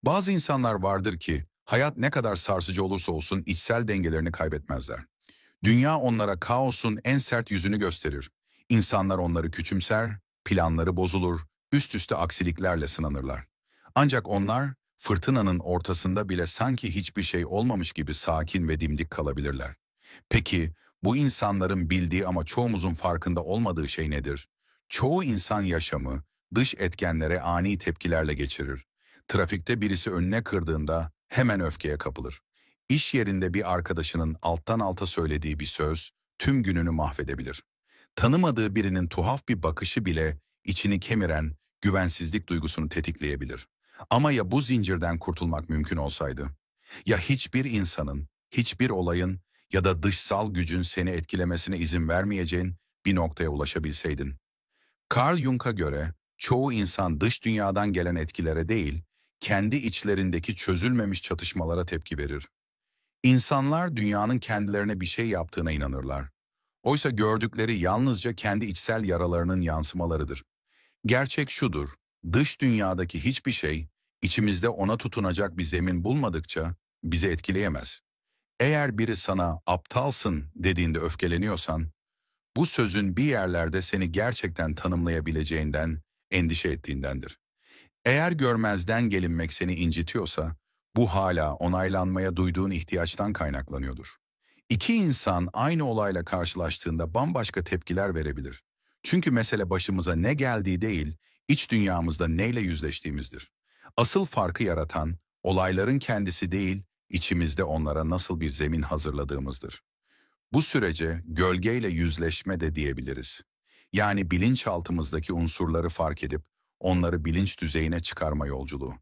Bazı insanlar vardır ki hayat ne kadar sarsıcı olursa olsun içsel dengelerini kaybetmezler. Dünya onlara kaosun en sert yüzünü gösterir. İnsanlar onları küçümser, planları bozulur, üst üste aksiliklerle sınanırlar. Ancak onlar fırtınanın ortasında bile sanki hiçbir şey olmamış gibi sakin ve dimdik kalabilirler. Peki bu insanların bildiği ama çoğumuzun farkında olmadığı şey nedir? Çoğu insan yaşamı dış etkenlere ani tepkilerle geçirir. Trafikte birisi önüne kırdığında hemen öfkeye kapılır. İş yerinde bir arkadaşının alttan alta söylediği bir söz tüm gününü mahvedebilir. Tanımadığı birinin tuhaf bir bakışı bile içini kemiren güvensizlik duygusunu tetikleyebilir. Ama ya bu zincirden kurtulmak mümkün olsaydı? Ya hiçbir insanın, hiçbir olayın ya da dışsal gücün seni etkilemesine izin vermeyeceğin bir noktaya ulaşabilseydin? Carl Jung'a göre çoğu insan dış dünyadan gelen etkilere değil, kendi içlerindeki çözülmemiş çatışmalara tepki verir. İnsanlar dünyanın kendilerine bir şey yaptığına inanırlar. Oysa gördükleri yalnızca kendi içsel yaralarının yansımalarıdır. Gerçek şudur, dış dünyadaki hiçbir şey, içimizde ona tutunacak bir zemin bulmadıkça bizi etkileyemez. Eğer biri sana aptalsın dediğinde öfkeleniyorsan, bu sözün bir yerlerde seni gerçekten tanımlayabileceğinden, endişe ettiğindendir. Eğer görmezden gelinmek seni incitiyorsa, bu hala onaylanmaya duyduğun ihtiyaçtan kaynaklanıyordur. İki insan aynı olayla karşılaştığında bambaşka tepkiler verebilir. Çünkü mesele başımıza ne geldiği değil, iç dünyamızda neyle yüzleştiğimizdir. Asıl farkı yaratan, olayların kendisi değil, içimizde onlara nasıl bir zemin hazırladığımızdır. Bu sürece gölgeyle yüzleşme de diyebiliriz. Yani bilinçaltımızdaki unsurları fark edip onları bilinç düzeyine çıkarma yolculuğu.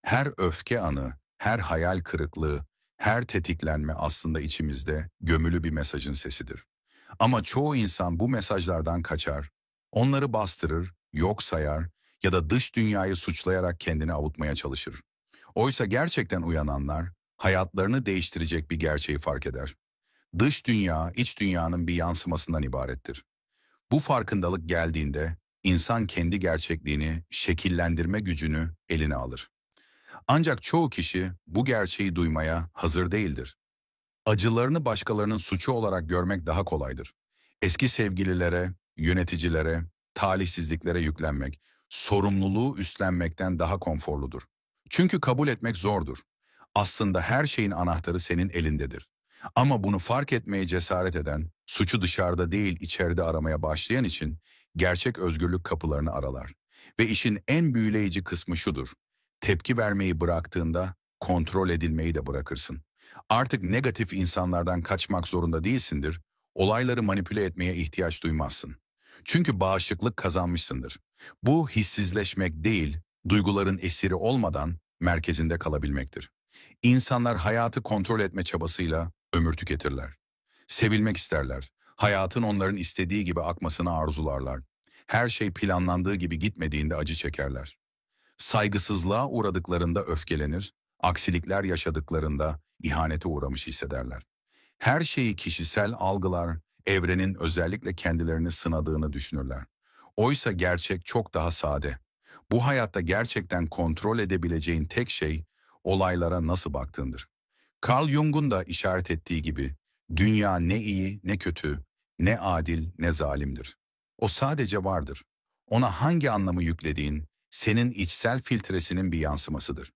Her öfke anı, her hayal kırıklığı, her tetiklenme aslında içimizde gömülü bir mesajın sesidir. Ama çoğu insan bu mesajlardan kaçar, onları bastırır, yok sayar ya da dış dünyayı suçlayarak kendini avutmaya çalışır. Oysa gerçekten uyananlar hayatlarını değiştirecek bir gerçeği fark eder. Dış dünya, iç dünyanın bir yansımasından ibarettir. Bu farkındalık geldiğinde insan kendi gerçekliğini şekillendirme gücünü eline alır. Ancak çoğu kişi bu gerçeği duymaya hazır değildir. Acılarını başkalarının suçu olarak görmek daha kolaydır. Eski sevgililere, yöneticilere, talihsizliklere yüklenmek, sorumluluğu üstlenmekten daha konforludur. Çünkü kabul etmek zordur. Aslında her şeyin anahtarı senin elindedir. Ama bunu fark etmeye cesaret eden, suçu dışarıda değil içeride aramaya başlayan için gerçek özgürlük kapılarını aralar. Ve işin en büyüleyici kısmı şudur. Tepki vermeyi bıraktığında kontrol edilmeyi de bırakırsın. Artık negatif insanlardan kaçmak zorunda değilsindir, olayları manipüle etmeye ihtiyaç duymazsın. Çünkü bağışıklık kazanmışsındır. Bu hissizleşmek değil, duyguların esiri olmadan merkezinde kalabilmektir. İnsanlar hayatı kontrol etme çabasıyla ömür tüketirler. Sevilmek isterler. Hayatın onların istediği gibi akmasını arzularlar. Her şey planlandığı gibi gitmediğinde acı çekerler. Saygısızlığa uğradıklarında öfkelenir, aksilikler yaşadıklarında ihanete uğramış hissederler. Her şeyi kişisel algılar, evrenin özellikle kendilerini sınadığını düşünürler. Oysa gerçek çok daha sade. Bu hayatta gerçekten kontrol edebileceğin tek şey olaylara nasıl baktığındır. Carl Jung'un da işaret ettiği gibi dünya ne iyi ne kötü, ne adil ne zalimdir. O sadece vardır. Ona hangi anlamı yüklediğin senin içsel filtresinin bir yansımasıdır.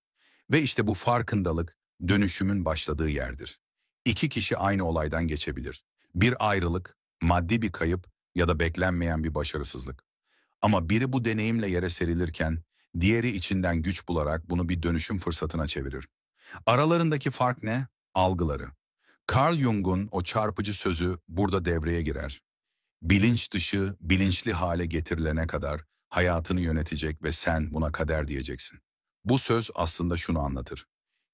Ve işte bu farkındalık dönüşümün başladığı yerdir. İki kişi aynı olaydan geçebilir. Bir ayrılık, maddi bir kayıp ya da beklenmeyen bir başarısızlık. Ama biri bu deneyimle yere serilirken, diğeri içinden güç bularak bunu bir dönüşüm fırsatına çevirir. Aralarındaki fark ne? Algıları. Carl Jung'un o çarpıcı sözü burada devreye girer. Bilinç dışı, bilinçli hale getirilene kadar hayatını yönetecek ve sen buna kader diyeceksin. Bu söz aslında şunu anlatır.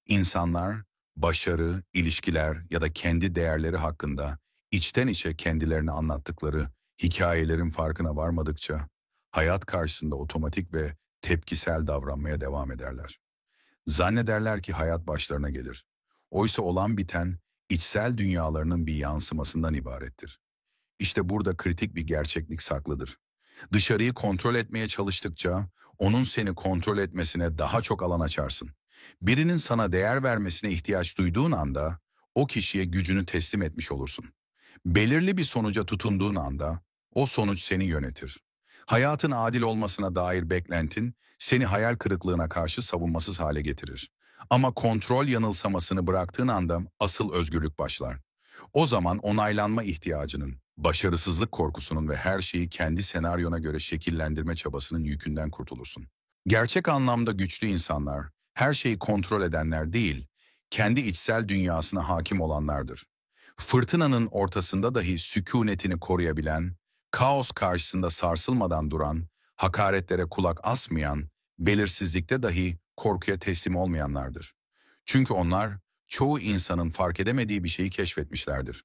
İnsanlar, başarı, ilişkiler ya da kendi değerleri hakkında içten içe kendilerini anlattıkları hikayelerin farkına varmadıkça, hayat karşısında otomatik ve tepkisel davranmaya devam ederler. Zannederler ki hayat başlarına gelir. Oysa olan biten, içsel dünyalarının bir yansımasından ibarettir. İşte burada kritik bir gerçeklik saklıdır. Dışarıyı kontrol etmeye çalıştıkça, onun seni kontrol etmesine daha çok alan açarsın. Birinin sana değer vermesine ihtiyaç duyduğun anda o kişiye gücünü teslim etmiş olursun. Belirli bir sonuca tutunduğun anda o sonuç seni yönetir. Hayatın adil olmasına dair beklentin seni hayal kırıklığına karşı savunmasız hale getirir. Ama kontrol yanılsamasını bıraktığın anda asıl özgürlük başlar. O zaman onaylanma ihtiyacının, başarısızlık korkusunun ve her şeyi kendi senaryona göre şekillendirme çabasının yükünden kurtulursun. Gerçek anlamda güçlü insanlar, her şeyi kontrol edenler değil, kendi içsel dünyasına hakim olanlardır. Fırtınanın ortasında dahi sükunetini koruyabilen, kaos karşısında sarsılmadan duran, hakaretlere kulak asmayan, belirsizlikte dahi korkuya teslim olmayanlardır. Çünkü onlar çoğu insanın fark edemediği bir şeyi keşfetmişlerdir.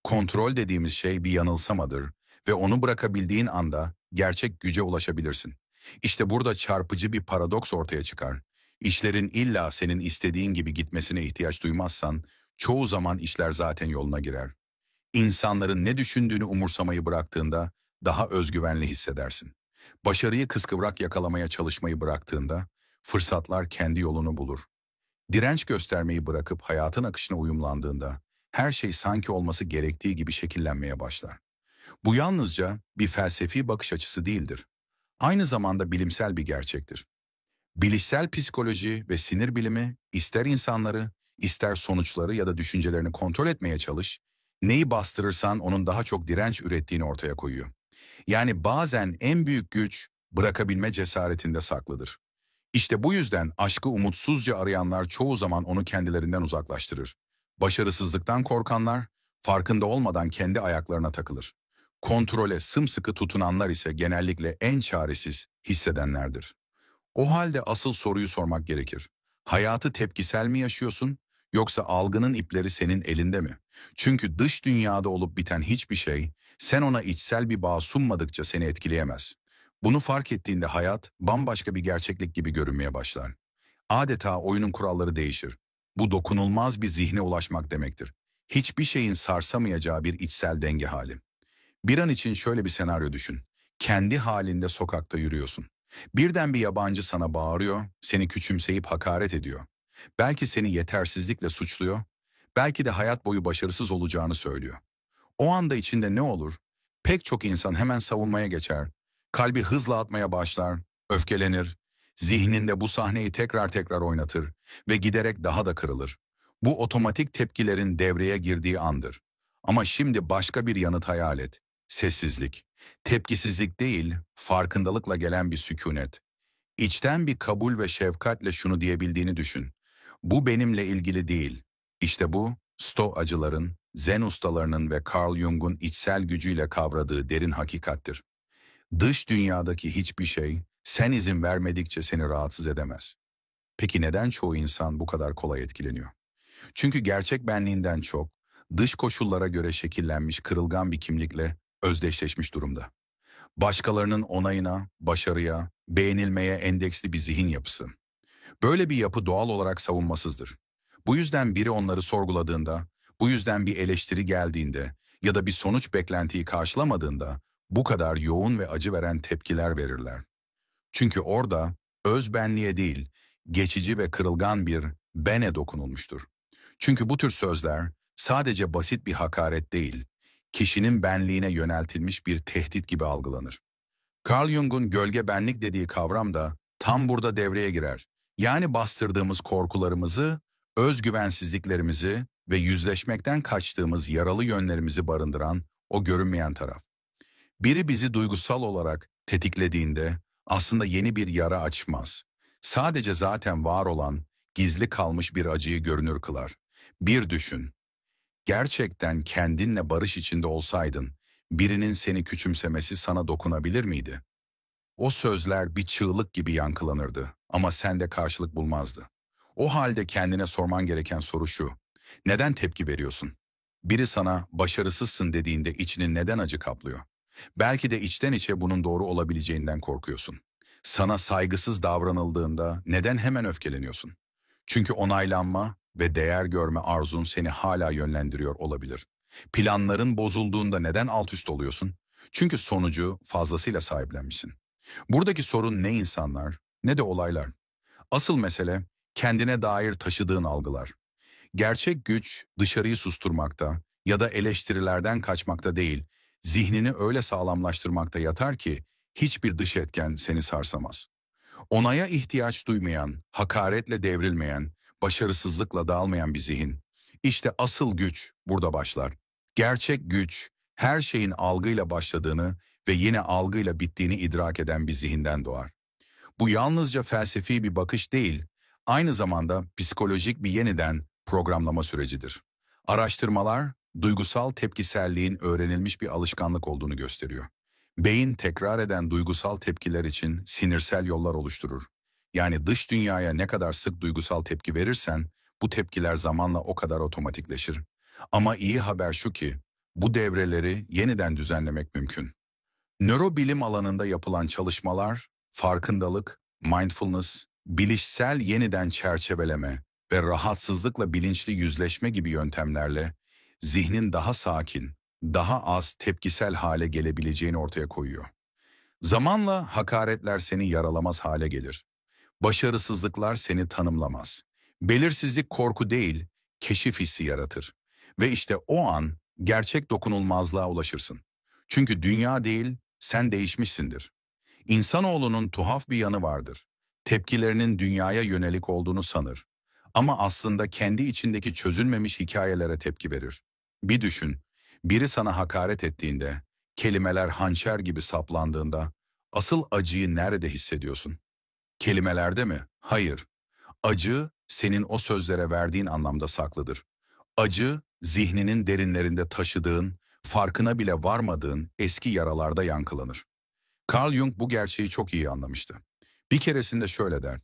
Kontrol dediğimiz şey bir yanılsamadır ve onu bırakabildiğin anda gerçek güce ulaşabilirsin. İşte burada çarpıcı bir paradoks ortaya çıkar. İşlerin illa senin istediğin gibi gitmesine ihtiyaç duymazsan, çoğu zaman işler zaten yoluna girer. İnsanların ne düşündüğünü umursamayı bıraktığında daha özgüvenli hissedersin. Başarıyı kıskıvrak yakalamaya çalışmayı bıraktığında fırsatlar kendi yolunu bulur. Direnç göstermeyi bırakıp hayatın akışına uyumlandığında her şey sanki olması gerektiği gibi şekillenmeye başlar. Bu yalnızca bir felsefi bakış açısı değildir. Aynı zamanda bilimsel bir gerçektir. Bilişsel psikoloji ve sinir bilimi ister insanları, ister sonuçları ya da düşüncelerini kontrol etmeye çalış, neyi bastırırsan onun daha çok direnç ürettiğini ortaya koyuyor. Yani bazen en büyük güç bırakabilme cesaretinde saklıdır. İşte bu yüzden aşkı umutsuzca arayanlar çoğu zaman onu kendilerinden uzaklaştırır. Başarısızlıktan korkanlar farkında olmadan kendi ayaklarına takılır. Kontrole sımsıkı tutunanlar ise genellikle en çaresiz hissedenlerdir. O halde asıl soruyu sormak gerekir. Hayatı tepkisel mi yaşıyorsun, yoksa algının ipleri senin elinde mi? Çünkü dış dünyada olup biten hiçbir şey, sen ona içsel bir bağ sunmadıkça seni etkileyemez. Bunu fark ettiğinde hayat bambaşka bir gerçeklik gibi görünmeye başlar. Adeta oyunun kuralları değişir. Bu dokunulmaz bir zihne ulaşmak demektir. Hiçbir şeyin sarsamayacağı bir içsel denge hali. Bir an için şöyle bir senaryo düşün. Kendi halinde sokakta yürüyorsun. Birden bir yabancı sana bağırıyor, seni küçümseyip hakaret ediyor. Belki seni yetersizlikle suçluyor, belki de hayat boyu başarısız olacağını söylüyor. O anda içinde ne olur? Pek çok insan hemen savunmaya geçer. Kalbi hızla atmaya başlar, öfkelenir. Zihninde bu sahneyi tekrar tekrar oynatır ve giderek daha da kırılır. Bu otomatik tepkilerin devreye girdiği andır. Ama şimdi başka bir yanıt hayal et. Sessizlik. Tepkisizlik değil, farkındalıkla gelen bir sükunet. İçten bir kabul ve şefkatle şunu diyebildiğini düşün. Bu benimle ilgili değil. İşte bu, Stoacıların, Zen ustalarının ve Carl Jung'un içsel gücüyle kavradığı derin hakikattir. Dış dünyadaki hiçbir şey, sen izin vermedikçe seni rahatsız edemez. Peki neden çoğu insan bu kadar kolay etkileniyor? Çünkü gerçek benliğinden çok, dış koşullara göre şekillenmiş kırılgan bir kimlikle özdeşleşmiş durumda. Başkalarının onayına, başarıya, beğenilmeye endeksli bir zihin yapısı. Böyle bir yapı doğal olarak savunmasızdır. Bu yüzden biri onları sorguladığında, bu yüzden bir eleştiri geldiğinde ya da bir sonuç beklentiyi karşılamadığında bu kadar yoğun ve acı veren tepkiler verirler. Çünkü orada öz benliğe değil, geçici ve kırılgan bir bene dokunulmuştur. Çünkü bu tür sözler sadece basit bir hakaret değil, kişinin benliğine yöneltilmiş bir tehdit gibi algılanır. Carl Jung'un gölge benlik dediği kavram da tam burada devreye girer. Yani bastırdığımız korkularımızı, özgüvensizliklerimizi ve yüzleşmekten kaçtığımız yaralı yönlerimizi barındıran o görünmeyen taraf. Biri bizi duygusal olarak tetiklediğinde aslında yeni bir yara açmaz. Sadece zaten var olan, gizli kalmış bir acıyı görünür kılar. Bir düşün, gerçekten kendinle barış içinde olsaydın, birinin seni küçümsemesi sana dokunabilir miydi? O sözler bir çığlık gibi yankılanırdı ama sende karşılık bulmazdı. O halde kendine sorman gereken soru şu: neden tepki veriyorsun? Biri sana başarısızsın dediğinde içini neden acı kaplıyor? Belki de içten içe bunun doğru olabileceğinden korkuyorsun. Sana saygısız davranıldığında neden hemen öfkeleniyorsun? Çünkü onaylanma ve değer görme arzun seni hala yönlendiriyor olabilir. Planların bozulduğunda neden alt üst oluyorsun? Çünkü sonucu fazlasıyla sahiplenmişsin. Buradaki sorun ne insanlar ne de olaylar. Asıl mesele kendine dair taşıdığın algılar. Gerçek güç dışarıyı susturmakta ya da eleştirilerden kaçmakta değil, zihnini öyle sağlamlaştırmakta yatar ki hiçbir dış etken seni sarsamaz. Onaya ihtiyaç duymayan, hakaretle devrilmeyen, başarısızlıkla dağılmayan bir zihin. İşte asıl güç burada başlar. Gerçek güç, her şeyin algıyla başladığını ve yine algıyla bittiğini idrak eden bir zihinden doğar. Bu yalnızca felsefi bir bakış değil, aynı zamanda psikolojik bir yeniden programlama sürecidir. Araştırmalar, duygusal tepkiselliğin öğrenilmiş bir alışkanlık olduğunu gösteriyor. Beyin tekrar eden duygusal tepkiler için sinirsel yollar oluşturur. Yani dış dünyaya ne kadar sık duygusal tepki verirsen, bu tepkiler zamanla o kadar otomatikleşir. Ama iyi haber şu ki, bu devreleri yeniden düzenlemek mümkün. Nörobilim alanında yapılan çalışmalar, farkındalık, mindfulness, bilişsel yeniden çerçeveleme ve rahatsızlıkla bilinçli yüzleşme gibi yöntemlerle zihnin daha sakin, daha az tepkisel hale gelebileceğini ortaya koyuyor. Zamanla hakaretler seni yaralamaz hale gelir. Başarısızlıklar seni tanımlamaz. Belirsizlik korku değil, keşif hissi yaratır. Ve işte o an gerçek dokunulmazlığa ulaşırsın. Çünkü dünya değil, sen değişmişsindir. İnsanoğlunun tuhaf bir yanı vardır. Tepkilerinin dünyaya yönelik olduğunu sanır. Ama aslında kendi içindeki çözülmemiş hikayelere tepki verir. Bir düşün, biri sana hakaret ettiğinde, kelimeler hançer gibi saplandığında, asıl acıyı nerede hissediyorsun? Kelimelerde mi? Hayır. Acı, senin o sözlere verdiğin anlamda saklıdır. Acı, zihninin derinlerinde taşıdığın, farkına bile varmadığın eski yaralarda yankılanır. Carl Jung bu gerçeği çok iyi anlamıştı. Bir keresinde şöyle der,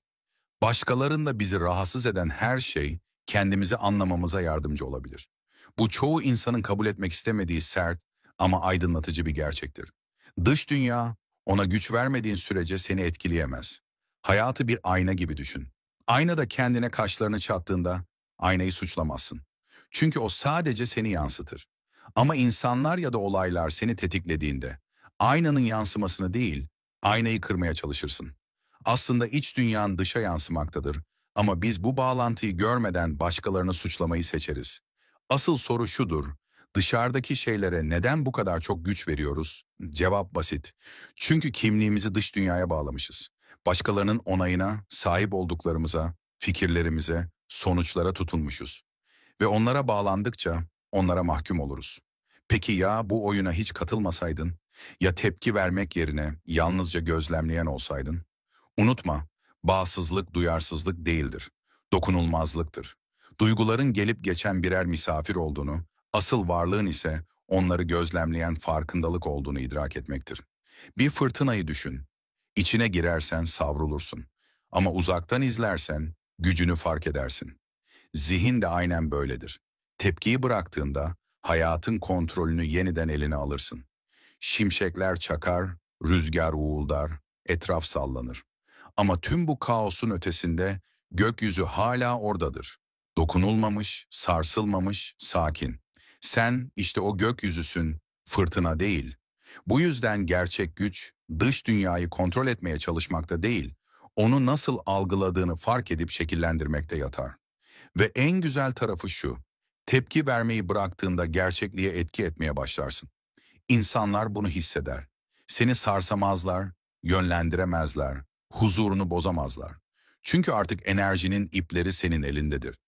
başkalarında bizi rahatsız eden her şey kendimizi anlamamıza yardımcı olabilir. Bu çoğu insanın kabul etmek istemediği sert ama aydınlatıcı bir gerçektir. Dış dünya ona güç vermediğin sürece seni etkileyemez. Hayatı bir ayna gibi düşün. Aynada kendine kaşlarını çattığında aynayı suçlamazsın. Çünkü o sadece seni yansıtır. Ama insanlar ya da olaylar seni tetiklediğinde aynanın yansımasını değil, aynayı kırmaya çalışırsın. Aslında iç dünyan dışa yansımaktadır ama biz bu bağlantıyı görmeden başkalarını suçlamayı seçeriz. Asıl soru şudur, dışarıdaki şeylere neden bu kadar çok güç veriyoruz? Cevap basit. Çünkü kimliğimizi dış dünyaya bağlamışız. Başkalarının onayına, sahip olduklarımıza, fikirlerimize, sonuçlara tutunmuşuz. Ve onlara bağlandıkça onlara mahkum oluruz. Peki ya bu oyuna hiç katılmasaydın? Ya tepki vermek yerine yalnızca gözlemleyen olsaydın? Unutma, bağımsızlık duyarsızlık değildir. Dokunulmazlıktır. Duyguların gelip geçen birer misafir olduğunu, asıl varlığın ise onları gözlemleyen farkındalık olduğunu idrak etmektir. Bir fırtınayı düşün. İçine girersen savrulursun. Ama uzaktan izlersen gücünü fark edersin. Zihin de aynen böyledir. Tepkiyi bıraktığında hayatın kontrolünü yeniden eline alırsın. Şimşekler çakar, rüzgar uğuldar, etraf sallanır. Ama tüm bu kaosun ötesinde gökyüzü hala oradadır. Dokunulmamış, sarsılmamış, sakin. Sen işte o gökyüzüsün, fırtına değil. Bu yüzden gerçek güç dış dünyayı kontrol etmeye çalışmakta değil, onu nasıl algıladığını fark edip şekillendirmekte yatar. Ve en güzel tarafı şu, tepki vermeyi bıraktığında gerçekliğe etki etmeye başlarsın. İnsanlar bunu hisseder. Seni sarsamazlar, yönlendiremezler, huzurunu bozamazlar. Çünkü artık enerjinin ipleri senin elindedir.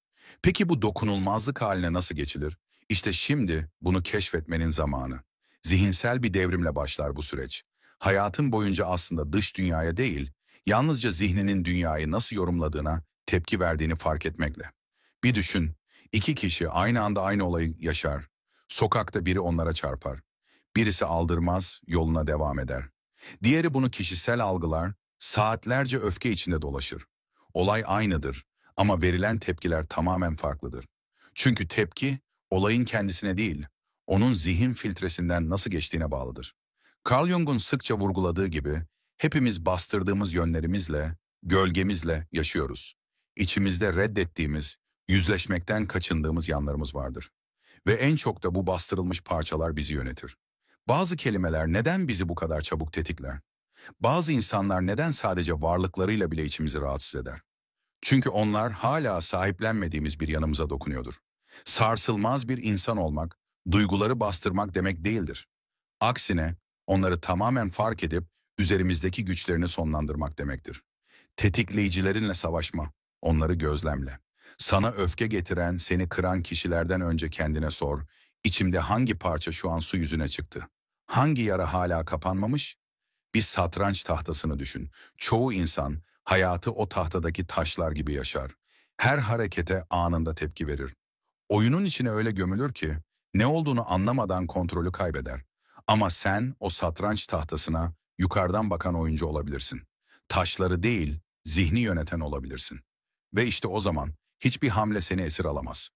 Peki bu dokunulmazlık haline nasıl geçilir? İşte şimdi bunu keşfetmenin zamanı. Zihinsel bir devrimle başlar bu süreç. Hayatın boyunca aslında dış dünyaya değil, yalnızca zihninin dünyayı nasıl yorumladığına tepki verdiğini fark etmekle. Bir düşün, iki kişi aynı anda aynı olayı yaşar. Sokakta biri onlara çarpar. Birisi aldırmaz, yoluna devam eder. Diğeri bunu kişisel algılar, saatlerce öfke içinde dolaşır. Olay aynıdır ama verilen tepkiler tamamen farklıdır. Çünkü tepki, olayın kendisine değil, onun zihin filtresinden nasıl geçtiğine bağlıdır. Carl Jung'un sıkça vurguladığı gibi, hepimiz bastırdığımız yönlerimizle, gölgemizle yaşıyoruz. İçimizde reddettiğimiz, yüzleşmekten kaçındığımız yanlarımız vardır. Ve en çok da bu bastırılmış parçalar bizi yönetir. Bazı kelimeler neden bizi bu kadar çabuk tetikler? Bazı insanlar neden sadece varlıklarıyla bile içimizi rahatsız eder? Çünkü onlar hala sahiplenmediğimiz bir yanımıza dokunuyordur. Sarsılmaz bir insan olmak, duyguları bastırmak demek değildir. Aksine onları tamamen fark edip üzerimizdeki güçlerini sonlandırmak demektir. Tetikleyicilerinle savaşma, onları gözlemle. Sana öfke getiren, seni kıran kişilerden önce kendine sor. İçimde hangi parça şu an su yüzüne çıktı? Hangi yara hala kapanmamış? Bir satranç tahtasını düşün. Çoğu insan hayatı o tahtadaki taşlar gibi yaşar. Her harekete anında tepki verir. Oyunun içine öyle gömülür ki ne olduğunu anlamadan kontrolü kaybeder. Ama sen o satranç tahtasına yukarıdan bakan oyuncu olabilirsin. Taşları değil, zihni yöneten olabilirsin. Ve işte o zaman hiçbir hamle seni esir alamaz.